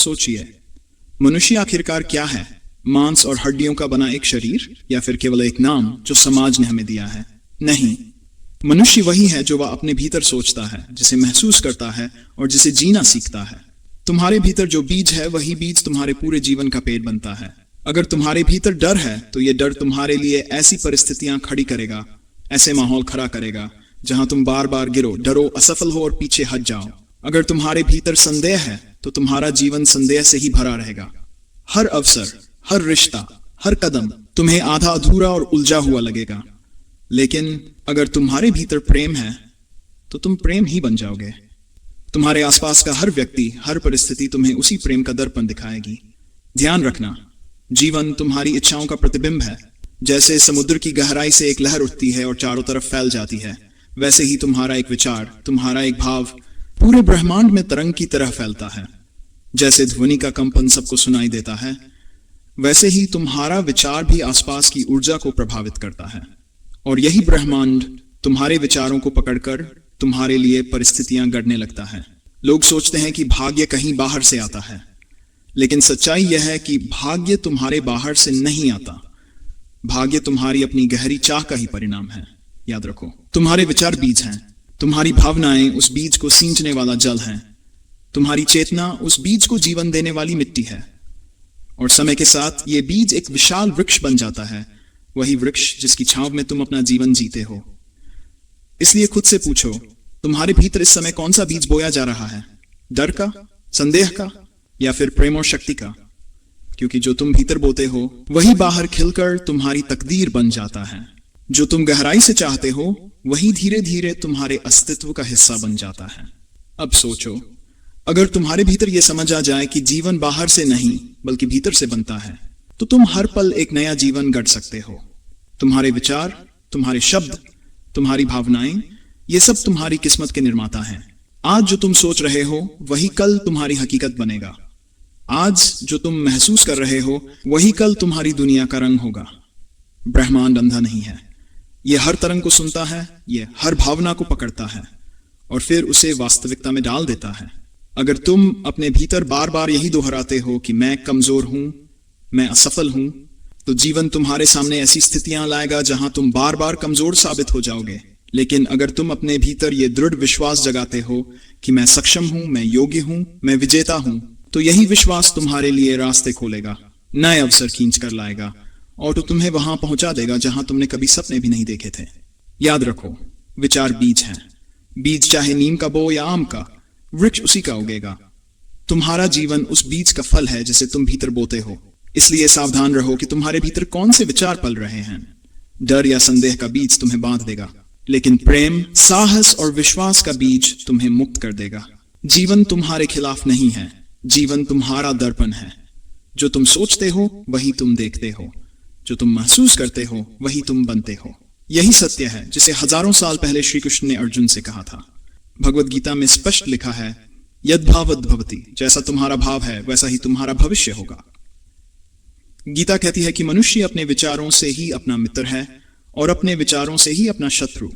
सोचिए, मनुष्य आखिरकार क्या है? मांस और हड्डियों का बना एक शरीर, या फिर केवल एक नाम जो समाज ने हमें दिया है? नहीं, मनुष्य वही है जो वह अपने भीतर सोचता है, जिसे महसूस करता है और जिसे जीना सीखता है। तुम्हारे भीतर जो बीज है, वही बीज तुम्हारे पूरे जीवन का पेड़ बनता है। अगर तुम्हारे भीतर डर है, तो यह डर तुम्हारे लिए ऐसी परिस्थितियां खड़ी करेगा, ऐसे माहौल खड़ा करेगा जहां तुम बार बार गिरो, डरो, असफल हो और पीछे हट जाओ। अगर तुम्हारे भीतर संदेह है, तो तुम्हारा जीवन संदेह से ही भरा रहेगा। हर अवसर, हर रिश्ता, हर कदम तुम्हें आधा अधूरा और उलझा हुआ लगेगा। लेकिन अगर तुम्हारे भीतर प्रेम है, तो तुम प्रेम ही बन जाओगे। तुम्हारे आसपास का हर व्यक्ति, हर परिस्थिति तुम्हें उसी प्रेम का दर्पण दिखाएगी। ध्यान रखना, जीवन तुम्हारी इच्छाओं का प्रतिबिंब है। जैसे समुद्र की गहराई से एक लहर उठती है और चारों तरफ फैल जाती है, वैसे ही तुम्हारा एक विचार, तुम्हारा एक भाव पूरे ब्रह्मांड में तरंग की तरह फैलता है। जैसे ध्वनि का कंपन सबको सुनाई देता है, वैसे ही तुम्हारा विचार भी आसपास की ऊर्जा को प्रभावित करता है। और यही ब्रह्मांड तुम्हारे विचारों को पकड़कर तुम्हारे लिए परिस्थितियां गढ़ने लगता है। लोग सोचते हैं कि भाग्य कहीं बाहर से आता है, लेकिन सच्चाई यह है कि भाग्य तुम्हारे बाहर से नहीं आता। भाग्य तुम्हारी अपनी गहरी चाह का ही परिणाम है। याद रखो, तुम्हारे विचार बीज हैं, तुम्हारी भावनाएं उस बीज को सींचने वाला जल हैं, तुम्हारी चेतना उस बीज को जीवन देने वाली मिट्टी है। और समय के साथ ये बीज एक विशाल वृक्ष बन जाता है, वही वृक्ष जिसकी छांव में तुम अपना जीवन जीते हो। इसलिए खुद से पूछो, तुम्हारे भीतर इस समय कौन सा बीज बोया जा रहा है? डर का, संदेह का, या फिर प्रेम और शक्ति का? क्योंकि जो तुम भीतर बोते हो, वही बाहर खिलकर तुम्हारी तकदीर बन जाता है। जो तुम गहराई से चाहते हो, वही धीरे धीरे तुम्हारे अस्तित्व का हिस्सा बन जाता है। अब सोचो, अगर तुम्हारे भीतर यह समझ आ जाए कि जीवन बाहर से नहीं बल्कि भीतर से बनता है, तो तुम हर पल एक नया जीवन गढ़ सकते हो। तुम्हारे विचार, तुम्हारे शब्द, तुम्हारी भावनाएं, ये सब तुम्हारी किस्मत के निर्माता हैं। आज जो तुम सोच रहे हो, वही कल तुम्हारी हकीकत बनेगा। आज जो तुम महसूस कर रहे हो, वही कल तुम्हारी दुनिया का रंग होगा। ब्रह्मांड अंधा नहीं है, यह हर तरंग को सुनता है, यह हर भावना को पकड़ता है और फिर उसे वास्तविकता में डाल देता है। अगर तुम अपने भीतर बार बार यही दोहराते हो कि मैं कमजोर हूं, मैं असफल हूं, तो जीवन तुम्हारे सामने ऐसी स्थितियां लाएगा जहां तुम बार बार कमजोर साबित हो जाओगे। लेकिन अगर तुम अपने भीतर यह दृढ़ विश्वास जगाते हो कि मैं सक्षम हूं, मैं योग्य हूं, मैं विजेता हूं, तो यही विश्वास तुम्हारे लिए रास्ते खोलेगा, नए अवसर खींच कर लाएगा और तो तुम्हें वहां पहुंचा देगा जहां तुमने कभी सपने भी नहीं देखे थे। याद रखो, विचार बीज हैं। बीज चाहे नीम का बो या आम का, वृक्ष उसी का उगेगा। तुम्हारा जीवन उस बीज का फल है जिसे तुम भीतर बोते हो। इसलिए सावधान रहो कि तुम्हारे भीतर कौन से विचार पल रहे हैं। डर या संदेह का बीज तुम्हें बांध देगा, लेकिन प्रेम, साहस और विश्वास का बीज तुम्हें मुक्त कर देगा। जीवन तुम्हारे खिलाफ नहीं है, जीवन तुम्हारा दर्पण है। जो तुम सोचते हो, वही तुम देखते हो। जो तुम महसूस करते हो, वही तुम बनते हो। यही सत्य है जिसे हजारों साल पहले श्री कृष्ण ने अर्जुन से कहा था। भगवद गीता में स्पष्ट लिखा है, यद भावद भवति, जैसा तुम्हारा भाव है वैसा ही तुम्हारा भविष्य होगा। गीता कहती है कि मनुष्य अपने विचारों से ही अपना मित्र है और अपने विचारों से ही अपना शत्रु।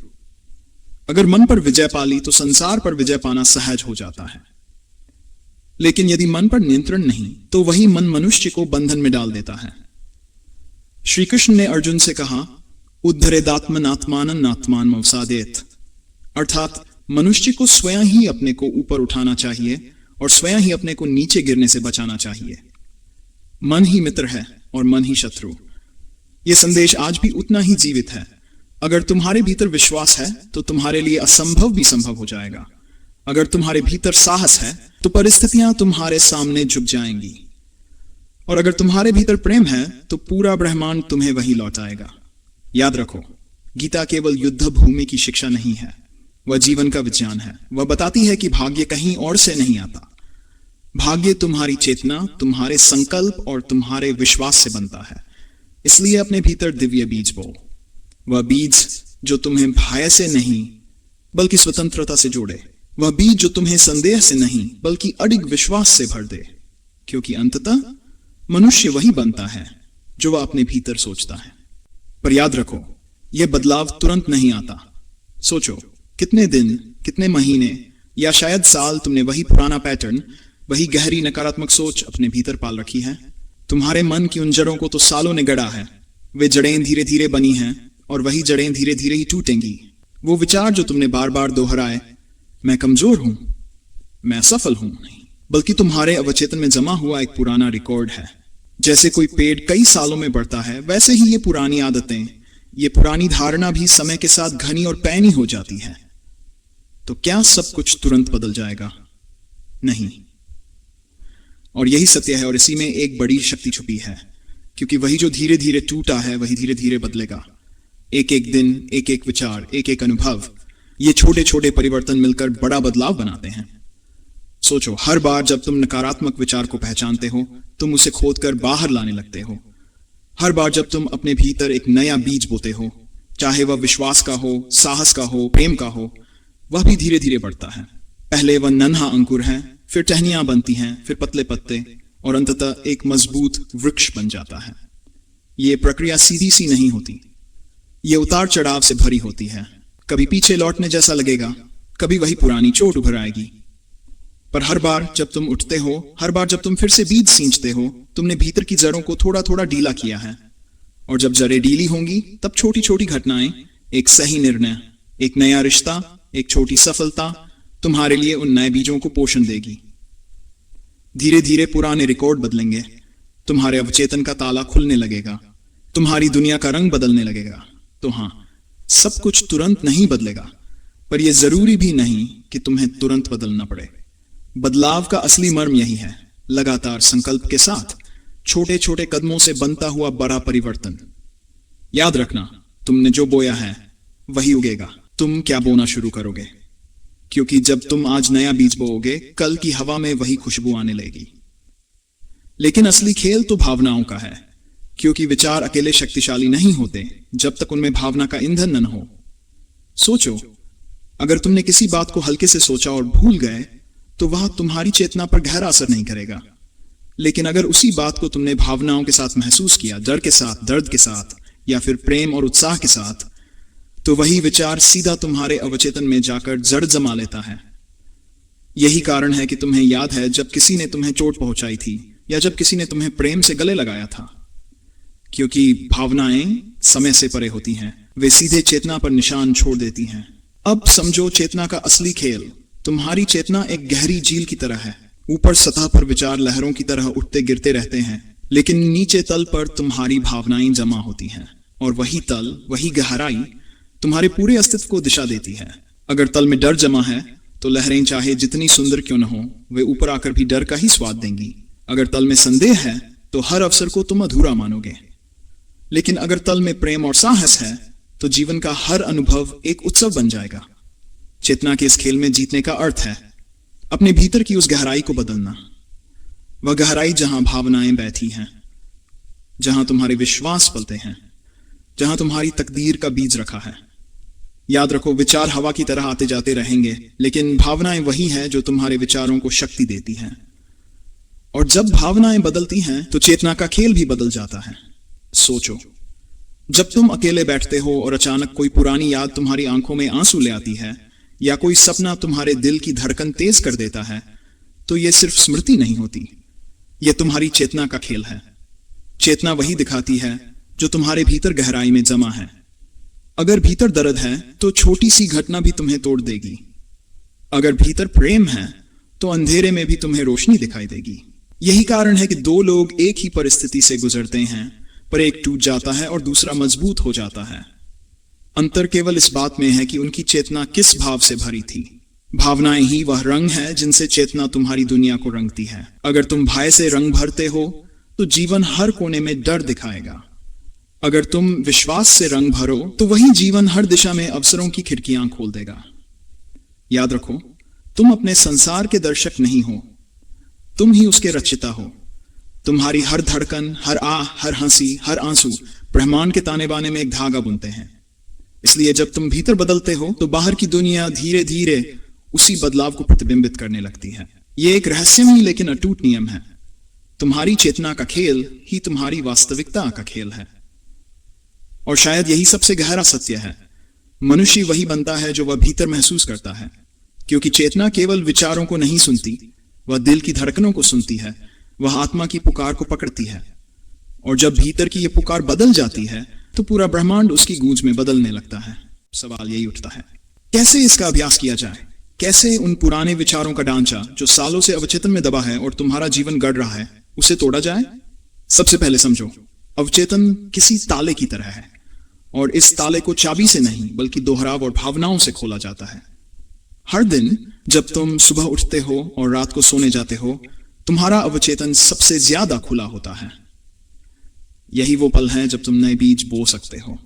अगर मन पर विजय पाली तो संसार पर विजय पाना सहज हो जाता है। लेकिन यदि मन पर नियंत्रण नहीं, तो वही मन मनुष्य को बंधन में डाल देता है। श्री कृष्ण ने अर्जुन से कहा, उद्धरेदात्मन आत्मानन आत्मान अवसादेत, अर्थात मनुष्य को स्वयं ही अपने को ऊपर उठाना चाहिए और स्वयं ही अपने को नीचे गिरने से बचाना चाहिए। मन ही मित्र है और मन ही शत्रु। यह संदेश आज भी उतना ही जीवित है। अगर तुम्हारे भीतर विश्वास है, तो तुम्हारे लिए असंभव भी संभव हो जाएगा। अगर तुम्हारे भीतर साहस है, तो परिस्थितियां तुम्हारे सामने झुक जाएंगी। और अगर तुम्हारे भीतर प्रेम है, तो पूरा ब्रह्मांड तुम्हें वही लौटाएगा। याद रखो, गीता केवल युद्ध भूमि की शिक्षा नहीं है, वह जीवन का विज्ञान है। वह बताती है कि भाग्य कहीं और से नहीं आता। भाग्य तुम्हारी चेतना, तुम्हारे संकल्प और तुम्हारे विश्वास से बनता है। इसलिए अपने भीतर दिव्य बीज बो, वह बीज जो तुम्हें भय से नहीं बल्कि स्वतंत्रता से जोड़े, वह बीज जो तुम्हें संदेह से नहीं बल्कि अडिग विश्वास से भर दे। क्योंकि अंततः मनुष्य वही बनता है जो वह अपने भीतर सोचता है। पर याद रखो, यह बदलाव तुरंत नहीं आता। सोचो, कितने दिन, कितने महीने या शायद साल तुमने वही पुराना पैटर्न, वही गहरी नकारात्मक सोच अपने भीतर पाल रखी है। तुम्हारे मन की उन जड़ों को तो सालों ने गढ़ा है। वे जड़ें धीरे धीरे बनी हैं और वही जड़ें धीरे धीरे ही टूटेंगी। वो विचार जो तुमने बार बार दोहराए, मैं कमजोर हूं, मैं असफल हूं, नहीं, बल्कि तुम्हारे अवचेतन में जमा हुआ एक पुराना रिकॉर्ड है। जैसे कोई पेड़ कई सालों में बढ़ता है, वैसे ही ये पुरानी आदतें, ये पुरानी धारणा भी समय के साथ घनी और पैनी हो जाती है। तो क्या सब कुछ तुरंत बदल जाएगा? नहीं। और यही सत्य है, और इसी में एक बड़ी शक्ति छुपी है, क्योंकि वही जो धीरे धीरे टूटा है वही धीरे धीरे बदलेगा। एक एक दिन, एक एक विचार, एक एक अनुभव, ये छोटे छोटे परिवर्तन मिलकर बड़ा बदलाव बनाते हैं। सोचो, हर बार जब तुम नकारात्मक विचार को पहचानते हो, तुम उसे खोदकर बाहर लाने लगते हो। हर बार जब तुम अपने भीतर एक नया बीज बोते हो, चाहे वह विश्वास का हो, साहस का हो, प्रेम का हो, वह भी धीरे धीरे बढ़ता है। पहले वह नन्हा अंकुर है, फिर टहनियां बनती हैं, फिर पतले पत्ते, और अंततः एक मजबूत वृक्ष बन जाता है। ये प्रक्रिया सीधी सी नहीं होती, ये उतार चढ़ाव से भरी होती है। कभी पीछे लौटने जैसा लगेगा, कभी वही पुरानी चोट उभर आएगी, पर हर बार जब तुम उठते हो, हर बार जब तुम फिर से बीज सींचते हो, तुमने भीतर की जड़ों को थोड़ा थोड़ा ढीला किया है। और जब जड़ें ढीली होंगी, तब छोटी छोटी घटनाएं, एक सही निर्णय, एक नया रिश्ता, एक छोटी सफलता तुम्हारे लिए उन नए बीजों को पोषण देगी। धीरे धीरे पुराने रिकॉर्ड बदलेंगे, तुम्हारे अवचेतन का ताला खुलने लगेगा, तुम्हारी दुनिया का रंग बदलने लगेगा। तो हां, सब कुछ तुरंत नहीं बदलेगा, पर यह जरूरी भी नहीं कि तुम्हें तुरंत बदलना पड़े। बदलाव का असली मर्म यही है, लगातार संकल्प के साथ छोटे छोटे कदमों से बनता हुआ बड़ा परिवर्तन। याद रखना, तुमने जो बोया है वही उगेगा। तुम क्या बोना शुरू करोगे, क्योंकि जब तुम आज नया बीज बोओगे, कल की हवा में वही खुशबू आने लगेगी। लेकिन असली खेल तो भावनाओं का है, क्योंकि विचार अकेले शक्तिशाली नहीं होते जब तक उनमें भावना का ईंधन न हो। सोचो, अगर तुमने किसी बात को हल्के से सोचा और भूल गए, तो वह तुम्हारी चेतना पर गहरा असर नहीं करेगा। लेकिन अगर उसी बात को तुमने भावनाओं के साथ महसूस किया, डर के साथ, दर्द के साथ, या फिर प्रेम और उत्साह के साथ, तो वही विचार सीधा तुम्हारे अवचेतन में जाकर जड़ जमा लेता है। यही कारण है कि तुम्हें याद है जब किसी ने तुम्हें चोट पहुंचाई थी, या जब किसी ने तुम्हें प्रेम से गले लगाया था, क्योंकि भावनाएं समय से परे होती हैं, वे सीधे चेतना पर निशान छोड़ देती हैं। अब समझो चेतना का असली खेल। तुम्हारी चेतना एक गहरी झील की तरह है। ऊपर सतह पर विचार लहरों की तरह उठते गिरते रहते हैं, लेकिन नीचे तल पर तुम्हारी भावनाएं जमा होती हैं, और वही तल, वही गहराई तुम्हारे पूरे अस्तित्व को दिशा देती है। अगर तल में डर जमा है, तो लहरें चाहे जितनी सुंदर क्यों न हो, वे ऊपर आकर भी डर का ही स्वाद देंगी। अगर तल में संदेह है, तो हर अवसर को तुम अधूरा मानोगे। लेकिन अगर तल में प्रेम और साहस है, तो जीवन का हर अनुभव एक उत्सव बन जाएगा। चेतना के इस खेल में जीतने का अर्थ है अपने भीतर की उस गहराई को बदलना। वह गहराई जहां भावनाएं बैठी हैं, जहां तुम्हारे विश्वास पलते हैं, जहां तुम्हारी तकदीर का बीज रखा है। याद रखो, विचार हवा की तरह आते जाते रहेंगे, लेकिन भावनाएं वही हैं जो तुम्हारे विचारों को शक्ति देती हैं। और जब भावनाएं बदलती हैं, तो चेतना का खेल भी बदल जाता है। सोचो, जब तुम अकेले बैठते हो और अचानक कोई पुरानी याद तुम्हारी आंखों में आंसू ले आती है, या कोई सपना तुम्हारे दिल की धड़कन तेज कर देता है, तो यह सिर्फ स्मृति नहीं होती, यह तुम्हारी चेतना का खेल है। चेतना वही दिखाती है जो तुम्हारे भीतर गहराई में जमा है। अगर भीतर दर्द है, तो छोटी सी घटना भी तुम्हें तोड़ देगी। अगर भीतर प्रेम है, तो अंधेरे में भी तुम्हें रोशनी दिखाई देगी। यही कारण है कि दो लोग एक ही परिस्थिति से गुजरते हैं, पर एक टूट जाता है और दूसरा मजबूत हो जाता है। अंतर केवल इस बात में है कि उनकी चेतना किस भाव से भरी थी। भावनाएं ही वह रंग है जिनसे चेतना तुम्हारी दुनिया को रंगती है। अगर तुम भय से रंग भरते हो, तो जीवन हर कोने में डर दिखाएगा। अगर तुम विश्वास से रंग भरो, तो वही जीवन हर दिशा में अवसरों की खिड़कियां खोल देगा। याद रखो, तुम अपने संसार के दर्शक नहीं हो, तुम ही उसके रचयिता हो। तुम्हारी हर धड़कन, हर आह, हर हंसी, हर आंसू ब्रह्मांड के ताने बाने में एक धागा बुनते हैं। इसलिए जब तुम भीतर बदलते हो, तो बाहर की दुनिया धीरे धीरे उसी बदलाव को प्रतिबिंबित करने लगती है। यह एक रहस्यमयी लेकिन अटूट नियम है। तुम्हारी चेतना का खेल ही तुम्हारी वास्तविकता का खेल है। और शायद यही सबसे गहरा सत्य है। मनुष्य वही बनता है जो वह भीतर महसूस करता है, क्योंकि चेतना केवल विचारों को नहीं सुनती, वह दिल की धड़कनों को सुनती है, वह आत्मा की पुकार को पकड़ती है। और जब भीतर की यह पुकार बदल जाती है तो पूरा ब्रह्मांड उसकी गूंज में बदलने लगता है। सवाल यही उठता है, कैसे इसका अभ्यास किया जाए? कैसे उन पुराने विचारों का ढांचा जो सालों से अवचेतन में दबा है और तुम्हारा जीवन गढ़ रहा है, उसे तोड़ा जाए? सबसे पहले समझो, अवचेतन किसी ताले की तरह है और इस ताले को चाबी से नहीं बल्कि दोहराव और भावनाओं से खोला जाता है। हर दिन जब तुम सुबह उठते हो और रात को सोने जाते हो, तुम्हारा अवचेतन सबसे ज्यादा खुला होता है। यही वो पल हैं जब तुम नए बीज बो सकते हो।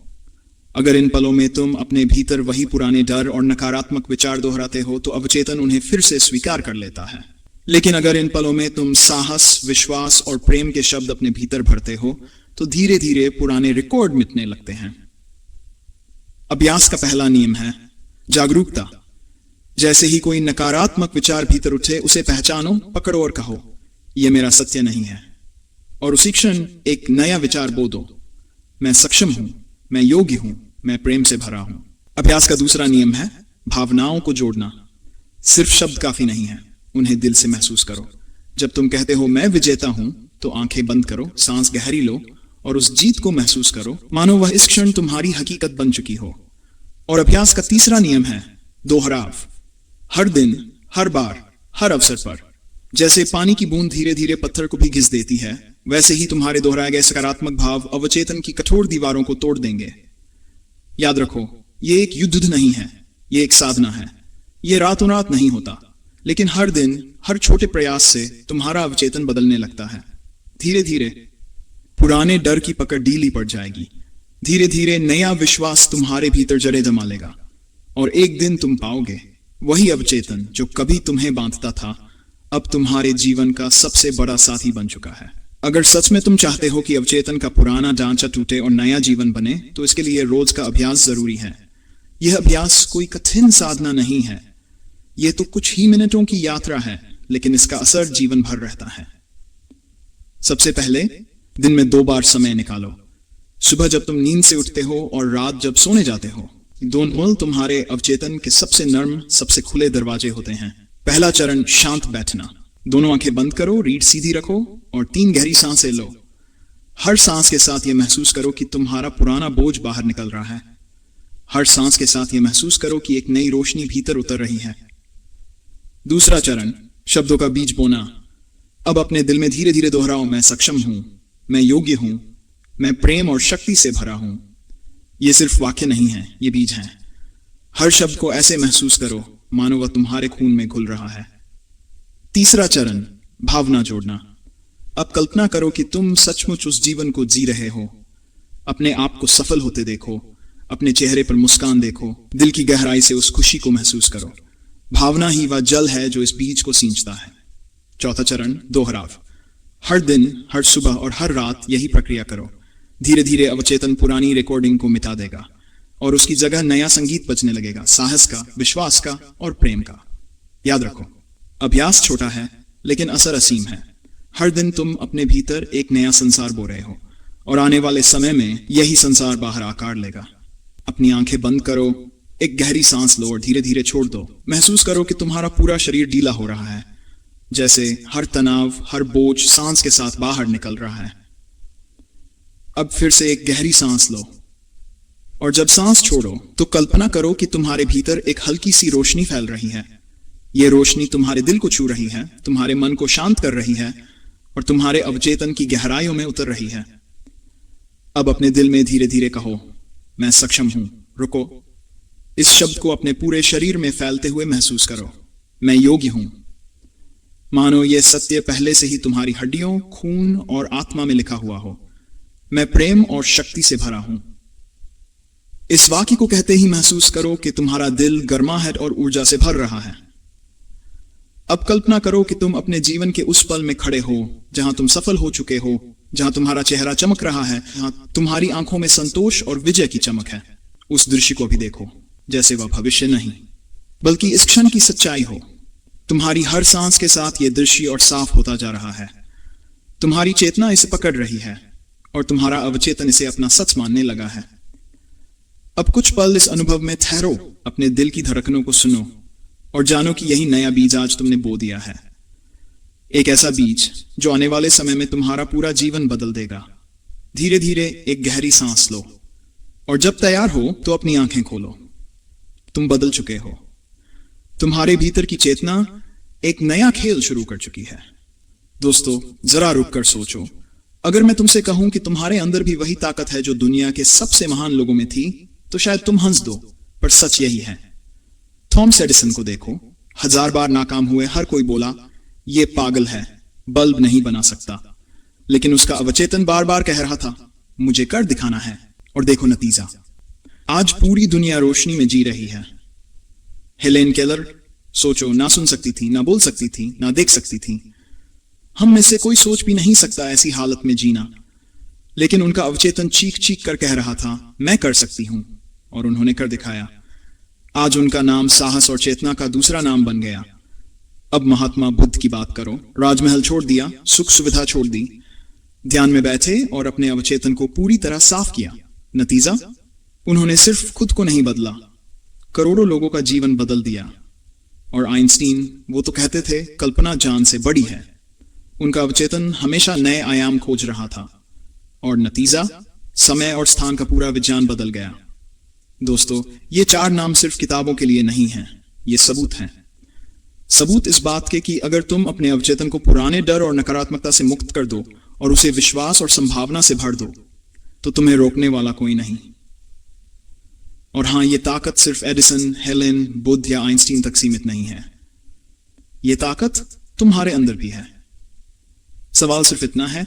अगर इन पलों में तुम अपने भीतर वही पुराने डर और नकारात्मक विचार दोहराते हो तो अवचेतन उन्हें फिर से स्वीकार कर लेता है। लेकिन अगर इन पलों में तुम साहस, विश्वास और प्रेम के शब्द अपने भीतर भरते हो तो धीरे धीरे पुराने रिकॉर्ड मिटने लगते हैं। अभ्यास का पहला नियम है जागरूकता। जैसे ही कोई नकारात्मक विचार भीतर उठे, उसे पहचानो, पकड़ो और कहो, यह मेरा सत्य नहीं है। और उसी क्षण एक नया विचार बो दो, मैं सक्षम हूं, मैं योग्य हूं, मैं प्रेम से भरा हूं। अभ्यास का दूसरा नियम है भावनाओं को जोड़ना। सिर्फ शब्द काफी नहीं है, उन्हें दिल से महसूस करो। जब तुम कहते हो मैं विजेता हूं, तो आंखें बंद करो, सांस गहरी लो और उस जीत को महसूस करो, मानो वह इस क्षण तुम्हारी हकीकत बन चुकी हो। और अभ्यास का तीसरा नियम है दोहराव। हर दिन, हर बार, हर अवसर पर। जैसे पानी की बूंद धीरे धीरे पत्थर को भी घिस देती है, वैसे ही तुम्हारे दोहराए गए सकारात्मक भाव अवचेतन की कठोर दीवारों को तोड़ देंगे। याद रखो, ये एक युद्ध नहीं है, ये एक साधना है। ये रातों रात नहीं होता, लेकिन हर दिन, हर छोटे प्रयास से तुम्हारा अवचेतन बदलने लगता है। धीरे धीरे पुराने डर की पकड़ ढीली पड़ जाएगी। धीरे धीरे नया विश्वास तुम्हारे भीतर जड़ें जमा लेगा और एक दिन तुम पाओगे वही अवचेतन जो कभी तुम्हें बांधता था, अब तुम्हारे जीवन का सबसे बड़ा साथी बन चुका है। अगर सच में तुम चाहते हो कि अवचेतन का पुराना ढांचा टूटे और नया जीवन बने, तो इसके लिए रोज का अभ्यास जरूरी है। यह अभ्यास कोई कठिन साधना नहीं है, यह तो कुछ ही मिनटों की यात्रा है, लेकिन इसका असर जीवन भर रहता है। सबसे पहले दिन में 2 बार समय निकालो। सुबह जब तुम नींद से उठते हो और रात जब सोने जाते हो। दोनों तुम्हारे अवचेतन के सबसे नर्म, सबसे खुले दरवाजे होते हैं। पहला चरण, शांत बैठना। दोनों आंखें बंद करो, रीढ़ सीधी रखो और 3 गहरी सांसें लो। हर सांस के साथ यह महसूस करो कि तुम्हारा पुराना बोझ बाहर निकल रहा है। हर सांस के साथ यह महसूस करो कि एक नई रोशनी भीतर उतर रही है। दूसरा चरण, शब्दों का बीज बोना। अब अपने दिल में धीरे धीरे दोहराओ, मैं सक्षम हूं, मैं योग्य हूं, मैं प्रेम और शक्ति से भरा हूं। ये सिर्फ वाक्य नहीं है, ये बीज हैं। हर शब्द को ऐसे महसूस करो मानो वह तुम्हारे खून में घुल रहा है। तीसरा चरण, भावना जोड़ना। अब कल्पना करो कि तुम सचमुच उस जीवन को जी रहे हो। अपने आप को सफल होते देखो, अपने चेहरे पर मुस्कान देखो, दिल की गहराई से उस खुशी को महसूस करो। भावना ही वह जल है जो इस बीज को सींचता है। चौथा चरण, दोहराव। हर दिन, हर सुबह और हर रात यही प्रक्रिया करो। धीरे धीरे अवचेतन पुरानी रिकॉर्डिंग को मिटा देगा और उसकी जगह नया संगीत बजने लगेगा, साहस का, विश्वास का और प्रेम का। याद रखो, अभ्यास छोटा है लेकिन असर असीम है। हर दिन तुम अपने भीतर एक नया संसार बो रहे हो और आने वाले समय में यही संसार बाहर आकार लेगा। अपनी आंखें बंद करो, एक गहरी सांस लो और धीरे धीरे छोड़ दो। महसूस करो कि तुम्हारा पूरा शरीर ढीला हो रहा है, जैसे हर तनाव, हर बोझ सांस के साथ बाहर निकल रहा है। अब फिर से एक गहरी सांस लो और जब सांस छोड़ो तो कल्पना करो कि तुम्हारे भीतर एक हल्की सी रोशनी फैल रही है। यह रोशनी तुम्हारे दिल को छू रही है, तुम्हारे मन को शांत कर रही है और तुम्हारे अवचेतन की गहराइयों में उतर रही है। अब अपने दिल में धीरे धीरे कहो, मैं सक्षम हूं। रुको, इस शब्द को अपने पूरे शरीर में फैलते हुए महसूस करो, मैं योग्य हूं। मानो यह सत्य पहले से ही तुम्हारी हड्डियों, खून और आत्मा में लिखा हुआ हो। मैं प्रेम और शक्ति से भरा हूं। इस वाक्य को कहते ही महसूस करो कि तुम्हारा दिल गर्माहट और ऊर्जा से भर रहा है। अब कल्पना करो कि तुम अपने जीवन के उस पल में खड़े हो जहां तुम सफल हो चुके हो, जहां तुम्हारा चेहरा चमक रहा है, जहां तुम्हारी आंखों में संतोष और विजय की चमक है। उस दृश्य को भी देखो जैसे वह भविष्य नहीं बल्कि इस क्षण की सच्चाई हो। तुम्हारी हर सांस के साथ यह दृश्य और साफ होता जा रहा है। तुम्हारी चेतना इसे पकड़ रही है और तुम्हारा अवचेतन इसे अपना सच मानने लगा है। अब कुछ पल इस अनुभव में ठहरो, अपने दिल की धड़कनों को सुनो और जानो कि यही नया बीज आज तुमने बो दिया है। एक ऐसा बीज जो आने वाले समय में तुम्हारा पूरा जीवन बदल देगा। धीरे धीरे एक गहरी सांस लो और जब तैयार हो तो अपनी आंखें खोलो। तुम बदल चुके हो। तुम्हारे भीतर की चेतना एक नया खेल शुरू कर चुकी है। दोस्तों, जरा रुक कर सोचो, अगर मैं तुमसे कहूं कि तुम्हारे अंदर भी वही ताकत है जो दुनिया के सबसे महान लोगों में थी, तो शायद तुम हंस दो, पर सच यही है। थॉमस एडिसन को देखो, 1000 बार नाकाम हुए, हर कोई बोला ये पागल है, बल्ब नहीं बना सकता, लेकिन उसका अवचेतन बार बार कह रहा था मुझे कर दिखाना है, और देखो नतीजा। आज पूरी दुनिया रोशनी में जी रही है। हेलेन केलर, सोचो, ना सुन सकती थी, ना बोल सकती थी, ना देख सकती थी। हम में से कोई सोच भी नहीं सकता ऐसी हालत में जीना, लेकिन उनका अवचेतन चीख चीख कर कह रहा था मैं कर सकती हूं, और उन्होंने कर दिखाया। आज उनका नाम साहस और चेतना का दूसरा नाम बन गया। अब महात्मा बुद्ध की बात करो, राजमहल छोड़ दिया, सुख सुविधा छोड़ दी, ध्यान में बैठे और अपने अवचेतन को पूरी तरह साफ किया। नतीजा, उन्होंने सिर्फ खुद को नहीं बदला, करोड़ों लोगों का जीवन बदल दिया। और आइंस्टीन, वो तो कहते थे कल्पना जान से बड़ी है। उनका अवचेतन हमेशा नए आयाम खोज रहा था, और नतीजा, समय और स्थान का पूरा विज्ञान बदल गया। दोस्तों, ये 4 नाम सिर्फ किताबों के लिए नहीं हैं, ये सबूत हैं। सबूत इस बात के कि अगर तुम अपने अवचेतन को पुराने डर और नकारात्मकता से मुक्त कर दो और उसे विश्वास और संभावना से भर दो, तो तुम्हें रोकने वाला कोई नहीं। और हां, ये ताकत सिर्फ एडिसन, हेलेन, बुद्ध या आइंस्टीन तक सीमित नहीं है। ये ताकत तुम्हारे अंदर भी है। सवाल सिर्फ इतना है,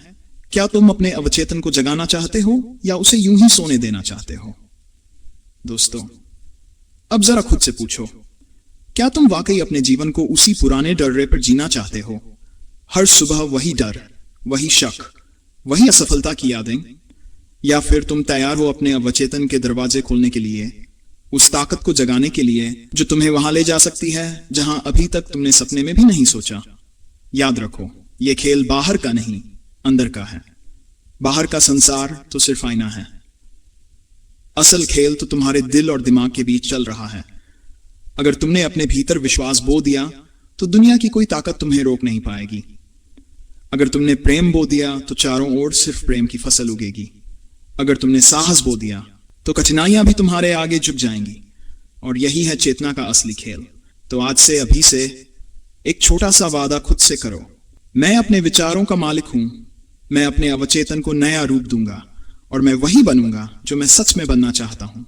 क्या तुम अपने अवचेतन को जगाना चाहते हो या उसे यूं ही सोने देना चाहते हो? दोस्तों, अब जरा खुद से पूछो, क्या तुम वाकई अपने जीवन को उसी पुराने डर्रे पर जीना चाहते हो? हर सुबह वही डर, वही शक, वही असफलता की यादें? या फिर तुम तैयार हो अपने अवचेतन के दरवाजे खोलने के लिए, उस ताकत को जगाने के लिए जो तुम्हें वहां ले जा सकती है जहां अभी तक तुमने सपने में भी नहीं सोचा? याद रखो, यह खेल बाहर का नहीं, अंदर का है। बाहर का संसार तो सिर्फ आईना है। असल खेल तो तुम्हारे दिल और दिमाग के बीच चल रहा है। अगर तुमने अपने भीतर विश्वास बो दिया तो दुनिया की कोई ताकत तुम्हें रोक नहीं पाएगी। अगर तुमने प्रेम बो दिया तो चारों ओर सिर्फ प्रेम की फसल उगेगी। अगर तुमने साहस बो दिया तो कठिनाइयां भी तुम्हारे आगे झुक जाएंगी। और यही है चेतना का असली खेल। तो आज से, अभी से एक छोटा सा वादा खुद से करो, मैं अपने विचारों का मालिक हूं, मैं अपने अवचेतन को नया रूप दूंगा और मैं वही बनूंगा जो मैं सच में बनना चाहता हूं।